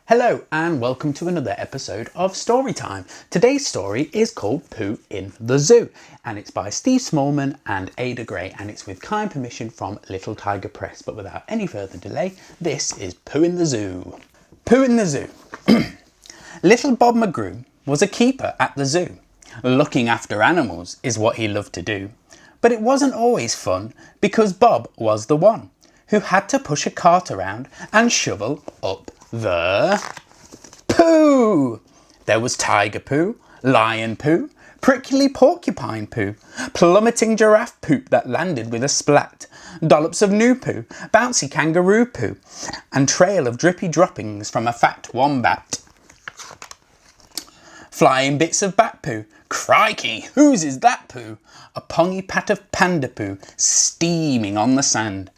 Hello and welcome to another episode of Storytime. Today's story is called Poo in the Zoo and it's by Steve Smallman and Ada Gray and it's with kind permission from Little Tiger Press. But without any further delay, this is Poo in the Zoo. Poo in the Zoo. Little Bob McGrew was a keeper at the zoo. Looking after animals is what he loved to do. But it wasn't always fun because Bob was the one who had to push a cart around and shovel up the poo. There was tiger poo, lion poo, prickly porcupine poo, plummeting giraffe poop that landed with a splat, dollops of new poo, bouncy kangaroo poo, and trail of drippy droppings from a fat wombat. Flying bits of bat poo. Crikey, whose is that poo? A pongy pat of panda poo steaming on the sand.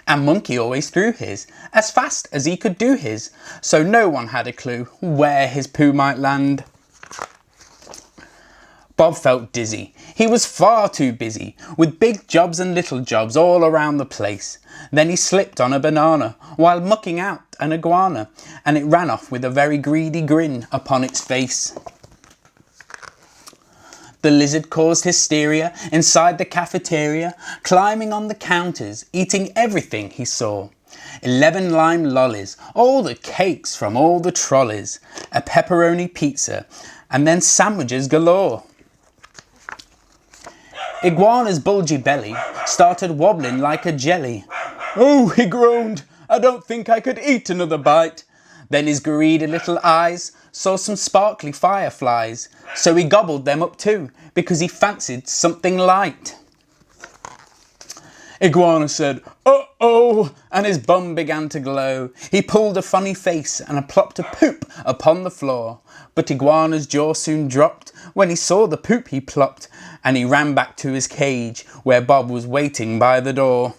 And Monkey always threw his, as fast as he could do his, so no one had a clue where his poo might land. Bob felt dizzy. He was far too busy, with big jobs and little jobs all around the place. Then he slipped on a banana, while mucking out an iguana, and it ran off with a very greedy grin upon its face. The lizard caused hysteria inside the cafeteria, climbing on the counters, eating everything he saw. 11 lime lollies, all the cakes from all the trolleys, a pepperoni pizza, and then sandwiches galore. Iguana's bulgy belly started wobbling like a jelly. "Oh," he groaned, "I don't think I could eat another bite." Then his greedy little eyes saw some sparkly fireflies, so he gobbled them up too, because he fancied something light. Iguana said, "Uh-oh," and his bum began to glow. He pulled a funny face and plopped a poop upon the floor. But Iguana's jaw soon dropped when he saw the poop he plopped, and he ran back to his cage, where Bob was waiting by the door.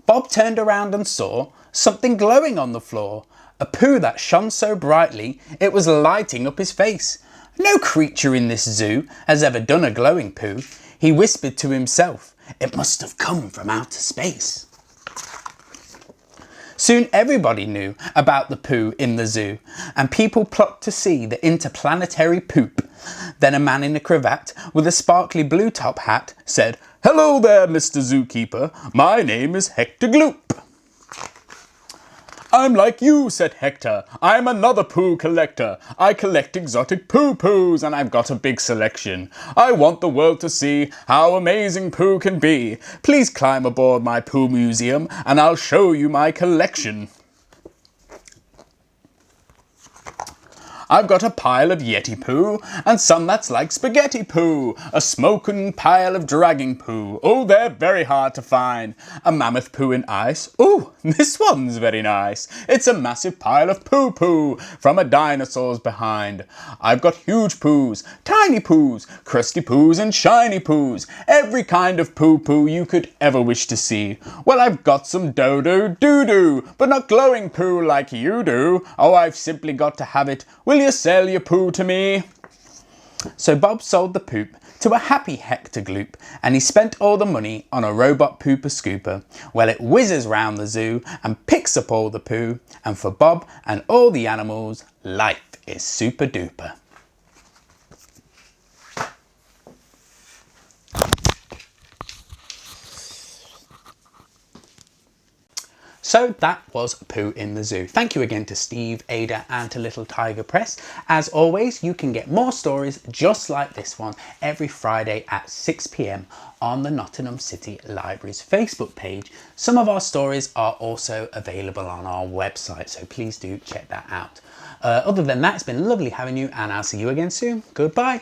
Bob turned around and saw something glowing on the floor, a poo that shone so brightly it was lighting up his face. No creature in this zoo has ever done a glowing poo, he whispered to himself. It must have come from outer space. Soon everybody knew about the poo in the zoo, and people flocked to see the interplanetary poop. Then a man in a cravat with a sparkly blue top hat said, "Hello there, Mr. Zookeeper. My name is Hector Gloop." "I'm like you," said Hector. "I'm another poo collector. I collect exotic poo-poos and I've got a big selection. I want the world to see how amazing poo can be. Please climb aboard my poo museum and I'll show you my collection. I've got a pile of yeti poo, and some that's like spaghetti poo. A smoking pile of dragging poo. Oh, they're very hard to find. A mammoth poo in ice. Oh, this one's very nice. It's a massive pile of poo-poo from a dinosaur's behind. I've got huge poos, tiny poos, crusty poos and shiny poos. Every kind of poo-poo you could ever wish to see. Well, I've got some dodo doo-doo, but not glowing poo like you do. Oh, I've simply got to have it. Will you sell your poo to me?" So Bob sold the poop to a happy Hector Gloop, and he spent all the money on a robot pooper scooper. Well, it whizzes round the zoo and picks up all the poo, and for Bob and all the animals, life is super duper. So that was Poo in the Zoo. Thank you again to Steve, Ada and to Little Tiger Press. As always, you can get more stories just like this one every Friday at 6 p.m. on the Nottingham City Library's Facebook page. Some of our stories are also available on our website, so please do check that out. Other than that, it's been lovely having you and I'll see you again soon. Goodbye.